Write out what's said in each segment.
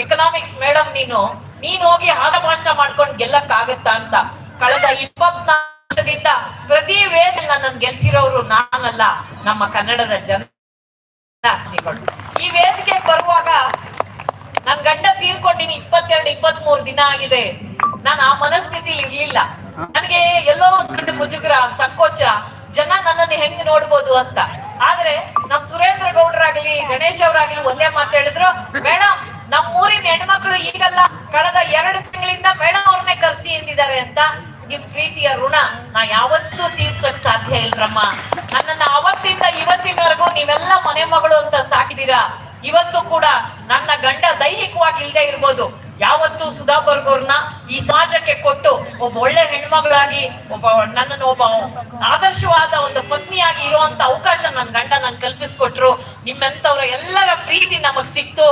Economics madam ನೀನ್ ಹೋಗಿ ಹಾಸ ಭಾಷಣ ಮಾಡ್ಕೊಂಡು ಗೆಲ್ಲಕ್ಕಾಗತ್ತಾ ಅಂತ. ಕಳೆದ 24 ವರ್ಷದಿಂದ ಪ್ರತಿ ವೇಳೆ ನನ್ನನ್ನು ಗೆಲ್ಸಿರೋರು ನಾನಲ್ಲ, ನಮ್ಮ ಕನ್ನಡದ ಜನ. ಈ ವೇದಿಕೆ ಬರುವಾಗ ನನ್ ಗಂಡ ತೀರ್ಕೊಂಡಿನಿ 22-23 ದಿನ ಆಗಿದೆ. ನಾನು ಆ ಮನಸ್ಥಿತಿಲಿ ಇರ್ಲಿಲ್ಲ. ನನಗೆ ಎಲ್ಲೋ ಒಂದ್ ಕಡೆ ಮುಜುಗರ, ಸಂಕೋಚ, ಜನ ನನ್ನನ್ನು ಹೆಂಗ್ ನೋಡ್ಬೋದು ಅಂತ. ಆದ್ರೆ ನಮ್ ಸುರೇಂದ್ರ ಗೌಡ್ರಾಗ್ಲಿ, ಗಣೇಶ್ ಅವ್ರಾಗ್ಲಿ ಒಂದೇ ಮಾತಾಡಿದ್ರು, ಮೇಡಮ್ ನಮ್ಮೂರಿನ ಹೆಣ್ಮಕ್ಳು ಈಗಲ್ಲ ಕಳೆದ 2 ತಿಂಗಳಿಂದ ಮೇಡಮ್ ಅವ್ರನ್ನೇ ಕರ್ಸಿ ಎಂದಿದ್ದಾರೆ ಅಂತ. ನಿಮ್ ಪ್ರೀತಿಯ ಋಣ ನಾ ಯಾವತ್ತೂ ತೀರ್ಸಕ್ ಸಾಧ್ಯ ಇಲ್ರಮ್ಮ. ನನ್ನನ್ನ ಅವತ್ತಿಂದ ಇವತ್ತಿನವರೆಗೂ ನೀವೆಲ್ಲ ಮನೆ ಮಗಳು ಅಂತ ಸಾಕಿದೀರಾ. ಇವತ್ತು ಕೂಡ ನನ್ನ ಗಂಡ ದೈಹಿಕವಾಗಿ ಇಲ್ದೇ ಇರ್ಬೋದು, ಯಾವತ್ತು ಸುಧಾ ಬರ್ಗೂರ್ನ ಈ ಸಮಾಜಕ್ಕೆ ಕೊಟ್ಟು ಒಬ್ಬ ಒಳ್ಳೆ ಹೆಣ್ಮಗಳಾಗಿ ನನ್ನನ್ನು ಒಬ್ಬ ಆದರ್ಶವಾದ ಒಂದು ಪತ್ನಿಯಾಗಿ ಇರುವಂತ ಅವಕಾಶ ನನ್ನ ಗಂಡ ನನ್ ಕಲ್ಪಿಸ್ಕೊಟ್ರು. ನಿಮ್ಮೆಂತವ್ರ ಎಲ್ಲರ ಪ್ರೀತಿ ನಮಗ್ ಸಿಕ್ತು.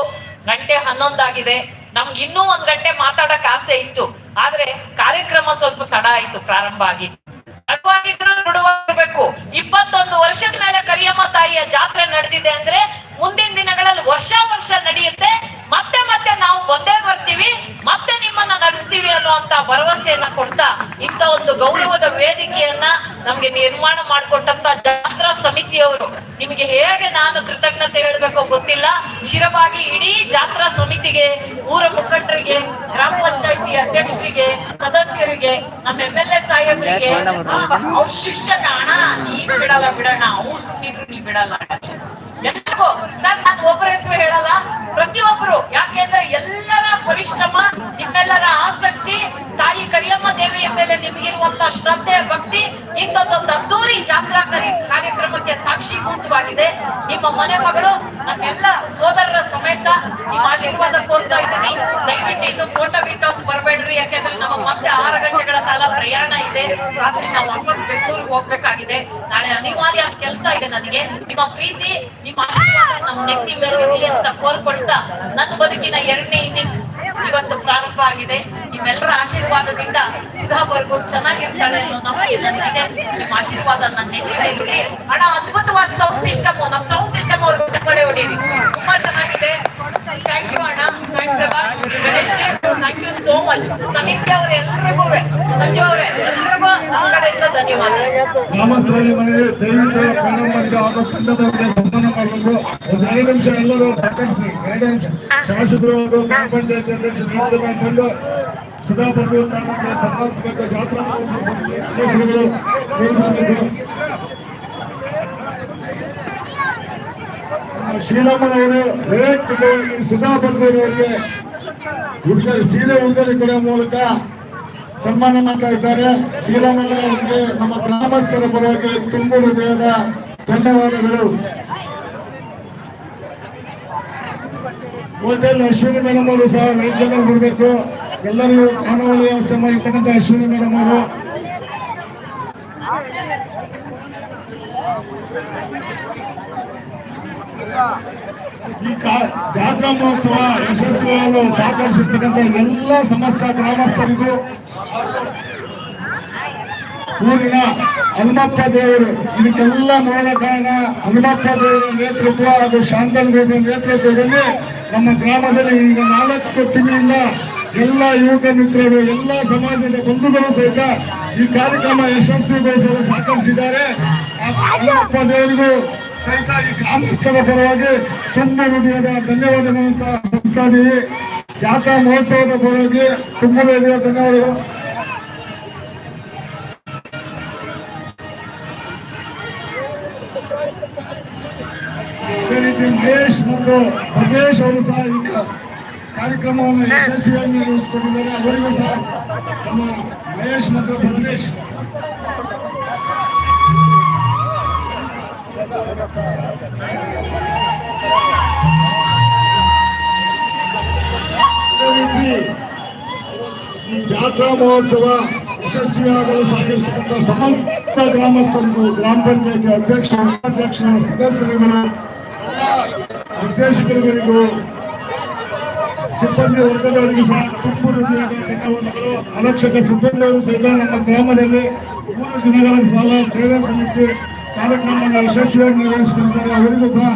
11 ಆಗಿದೆ. ನಮ್ಗೆ ಇನ್ನೂ 1 ಗಂಟೆ ಮಾತಾಡಕ್ ಆಸೆ ಇತ್ತು, ಆದ್ರೆ ಕಾರ್ಯಕ್ರಮ ಸ್ವಲ್ಪ ತಡ ಆಯ್ತು ಪ್ರಾರಂಭ ಆಗಿತ್ತು. ನೋಡಬೇಕು 21 ವರ್ಷದ ಮೇಲೆ ಕರಿಯಮ್ಮ ತಾಯಿಯ ಜಾತ್ರೆ ನಡೆದಿದೆ ಅಂದ್ರೆ ಮುಂದಿನ ದಿನಗಳಲ್ಲಿ ವರ್ಷ ನಡೆಯುತ್ತೆ. ಮತ್ತೆ ನಾವು ಬಂದೇ ಬರ್ತೀವಿ, ಮತ್ತೆ ನಿಮ್ಮನ್ನ ನಗಿಸ್ತೀವಿ ಅನ್ನುವಂತ ಭರವಸೆಯನ್ನ ಕೊಡ್ತಾ ಇಂತ ಒಂದು ಗೌರವದ ವೇದಿಕೆಯನ್ನ ನಮ್ಗೆ ನಿರ್ಮಾಣ ಮಾಡಿಕೊಟ್ಟಂತ ಜಾತ್ರಾ ಸಮಿತಿಯವರು, ನಿಮಗೆ ಹೇಗೆ ನಾನು ಕೃತಜ್ಞತೆ ಹೇಳ್ಬೇಕೋ ಗೊತ್ತಿಲ್ಲ. ಶಿರವಾಗಿ ಇಡೀ ಜಾತ್ರಾ ಸಮಿತಿಗೆ, ಊರ ಮುಖಂಡರಿಗೆ, ಗ್ರಾಮ ಪಂಚಾಯತಿ ಅಧ್ಯಕ್ಷರಿಗೆ, ಸದಸ್ಯರಿಗೆ, ನಮ್ಮ MLA ಸಾಹೇಬರಿಗೆ, ಅವ್ರ ಶಿಷ್ಯನ ಹಣ ನೀನ್ ಬಿಡಲ್ಲ ಬಿಡೋಣ, ಅವ್ರು ಸುಮ್ಮಿದ್ರು ನೀ ಬಿಡಲ್ಲ. ಎಲ್ಲರಿಗೂ ಸರ್ ನಾನು ಒಬ್ಬರ ಹೆಸರು ಹೇಳಲ್ಲ, ಪ್ರತಿಯೊಬ್ಬರು, ಯಾಕೆಂದ್ರೆ ಎಲ್ಲರ ಪರಿಶ್ರಮ, ನಿಮ್ಮೆಲ್ಲರ ಆಸಕ್ತಿ, ತಾಯಿ ಕರಿಯಮ್ಮ ದೇವಿಯ ಮೇಲೆ ನಿಮಗಿರುವಂತ ಶ್ರದ್ಧೆ, ಭಕ್ತಿ ಇಂಥದ್ದೊಂದು ಅದ್ದೂರಿ ಜಾತ್ರಾ ಕಾರ್ಯಕ್ರಮಕ್ಕೆ ಸಾಕ್ಷೀಭೂತವಾಗಿದೆ. ನಿಮ್ಮ ಮನೆ ಮಗಳು ನನ್ನೆಲ್ಲ ಸೋದರರ ಸಮೇತ ನಿಮ್ಮ ಆಶೀರ್ವಾದ ಕೋರ್ತಾ ಇದ್ದೀನಿ. ದಯವಿಟ್ಟು ಇನ್ನು ಫೋಟೋ ಗಿಟ್ಟೋ ಬರ್ಬೇಡ್ರಿ, ಯಾಕೆಂದ್ರೆ ನಮಗೆ ಮತ್ತೆ 6 ಗಂಟೆಗಳ ಕಾಲ ಪ್ರಯಾಣ ಇದೆ. ರಾತ್ರಿ ನಾವು ವಾಪಸ್ ಬೆಂಗಳೂರಿಗೆ ಹೋಗ್ಬೇಕಾಗಿದೆ. ನಾಳೆ ಅನಿವಾರ್ಯ ಕೆಲಸ ಇದೆ ನನಗೆ. ನಿಮ್ಮ ಪ್ರೀತಿ, ನಿಮ್ಮ ಆಶೀರ್ವಾದ ನಮ್ಮ ನೆತ್ತಿ ಮೇಲೆ ಇರಲಿ ಅಂತ ಕೋರ್ಕೊಳ್ತಾ ನನ್ನ ಬದುಕಿನ 2ನೇ ಇನ್ನಿಂಗ್ಸ್ ಇವತ್ತು ಪ್ರಾರಂಭ ಆಗಿದೆ. ನಿಮ್ಮೆಲ್ಲರ ಆಶೀರ್ವಾದದಿಂದ ಸುಧಾ ಬರ್ಗೂರ್ ಚೆನ್ನಾಗಿರ್ತಾಳೆ ಅನ್ನೋ ನಮಗೆ ನನಗಿದೆ. ನಿಮ್ಮ ಆಶೀರ್ವಾದ ನನ್ನ ನೆತ್ತಿ ಮೇಲೆ ಇರಲಿ. ಅಣ್ಣ ಅದ್ಭುತವಾದ ಸೌಂಡ್ ಸಿಸ್ಟಮ್, ನಮ್ಮ ಸೌಂಡ್ ಸಿಸ್ಟಮ್ ಅವ್ರ ಕಡೆ ಹೊಡೀರಿ, ತುಂಬಾ ಚೆನ್ನಾಗಿದೆ. ಥ್ಯಾಂಕ್ ಯು ಅಣ್ಣ, ಥ್ಯಾಂಕ್ಸ್ ಅಲ್ಲ. Ganesh thank you so much. ಸಮಿತಿ ಅವರು ಎಲ್ಲರಿಗೂ, ಸಂಜು ಅವರೇ ಎಲ್ಲರಿಗೂ ನಮ್ಮ ಕಡೆಯಿಂದ ಧನ್ಯವಾದ. ಗ್ರಾಮಸ್ಥರಲ್ಲಿ ಮನೆಗೆ ದಯವಿಟ್ಟು ಕನ್ನಡ ಹಾಗೂ ತಂಡದವರಿಗೆ ಸನ್ಮಾನ ಮಾಡಬೇಕು. ಒಂದು 2 ನಿಮಿಷ ಎಲ್ಲರೂ ಸಹಕರಿಸಿ. 2 ನಿಮಿಷ ಶಾಸಕರು ಹಾಗೂ ಗ್ರಾಮ ಪಂಚಾಯತಿ ಅಧ್ಯಕ್ಷ ಬಂದು ಸುಧಾ ಬರ್ಗೂರ್ ತಂಡಕ್ಕೆ ಸನ್ಮಾನಿಸಬೇಕು. ಜಾತ್ರಾ ಮಹೋತ್ಸವ ಸಮಿತಿ ಸದಸ್ಯರುಗಳು ಹೋಗಬೇಕು. ಶೀಲಮ್ಮನವರು ವೈಯಕ್ತಿಕವಾಗಿ ಸುಧಾ ಬರ್ಗೂರ್ ಅವರಿಗೆ ಸೀರೆ ಉಡುಗೊರೆ ಕೊಡುವ ಮೂಲಕ ಸನ್ಮಾನ ಮಾಡ್ತಾ ಇದ್ದಾರೆ. ಶೀಲಮ್ಮನವರಿಗೆ ನಮ್ಮ ಗ್ರಾಮಸ್ಥರ ಪರವಾಗಿ ತುಂಬು ಹೃದಯದ ಧನ್ಯವಾದಗಳು. ಹೋಟೆಲ್ ಅಶ್ವಿನಿ ಮೇಡಮ್ ಅವರು ಸಹ ವೈದ್ಯರಲ್ಲಿ ಬರಬೇಕು. ಎಲ್ಲರಿಗೂ ಖಾನಾವಳಿ ವ್ಯವಸ್ಥೆ ಮಾಡಿರ್ತಕ್ಕಂಥ ಅಶ್ವಿನಿ ಮೇಡಮ್ ಅವರು. ಈ ಜಾತ್ರಾ ಮಹೋತ್ಸವ ಯಶಸ್ವಿಯಾಗಲು ಸಹಕರಿಸಿರ್ತಕ್ಕಂಥ ಎಲ್ಲ ಸಮಸ್ತ ಗ್ರಾಮಸ್ಥರಿಗೂ ಊರಿನ ಹನುಮಪ್ಪ ದೇವರು, ಇದಕ್ಕೆಲ್ಲ ಮೂಲ ಕಾರಣ ಹನುಮಪ್ಪ ದೇವರ ನೇತೃತ್ವ ಹಾಗೂ ಶಾಂತನ್ ಗೌಡರ ನೇತೃತ್ವದಲ್ಲಿ ನಮ್ಮ ಗ್ರಾಮದಲ್ಲಿ ಈಗ 4 ತಿಂಗಳಿಂದ ಎಲ್ಲ ಯುವಕ ಮಿತ್ರರು, ಎಲ್ಲ ಸಮಾಜದ ಬಂಧುಗಳು ಸಹಿತ ಈ ಕಾರ್ಯಕ್ರಮ ಯಶಸ್ವಿಗೊಳಿಸಲು ಸಹಕರಿಸಿದ್ದಾರೆ. ಹನುಮಪ್ಪ ದೇವರಿಗೂ ಸಹಿತ ಈ ಗ್ರಾಮಸ್ಥರ ಪರವಾಗಿ ತುಂಬ ಹೃದಯದ ಧನ್ಯವಾದಗಳನ್ನು ಸಲ್ಲಿಸ್ತಾ ಇದ್ದೀವಿ. ಜಾತ್ರಾ ಮಹೋತ್ಸವದ ಪರವಾಗಿ ತುಂಬ ಹೃದಯದ ಧನ್ಯವಾದಗಳು. ಅದೇ ರೀತಿ ಮಹೇಶ್ ಮತ್ತು ಭದ್ರೇಶ್ ಅವರು ಸಹ ಈ ಕಾರ್ಯಕ್ರಮವನ್ನು ಯಶಸ್ವಿಯಾಗಿ ನಿರ್ವಹಿಸಿಕೊಂಡಿದ್ದಾರೆ. ಅವರಿಗೂ ಸಹ ಮಹೇಶ್ ಮತ್ತು ಭದ್ರೇಶ್ ಈ ಜಾತ್ರಾ ಮಹೋತ್ಸವ ಯಶಸ್ವಿಯಾಗಲು ಸಹಕರಿಸತಕ್ಕಂಥ ಸಮಸ್ತ ಗ್ರಾಮಸ್ಥರಿಗೂ, ಗ್ರಾಮ ಪಂಚಾಯತಿ ಅಧ್ಯಕ್ಷ, ಉಪಾಧ್ಯಕ್ಷ, ಸದಸ್ಯರುಗಳು, ನಿರ್ದೇಶಕರುಗಳಿಗೂ, ಸಿಬ್ಬಂದಿ ವರ್ಗದವರಿಗೂ ಸಹ ತುಂಬ ಹೃದಯದ ಧನ್ಯವಾದಗಳು. ಆರಕ್ಷಕ ಸಿಬ್ಬಂದಿಯವರು ಸಹಿತ ನಮ್ಮ ಗ್ರಾಮದಲ್ಲಿ 3 ದಿನಗಳ ಕಾಲ ಸೇವೆ ಸಲ್ಲಿಸಿ ಕಾರ್ಯಕ್ರಮವನ್ನು ಯಶಸ್ವಿಯಾಗಿ ನಿರ್ವಹಿಸಿಕೊಂಡಿದ್ದಾರೆ. ಅವರಿಗೂ ಸಹ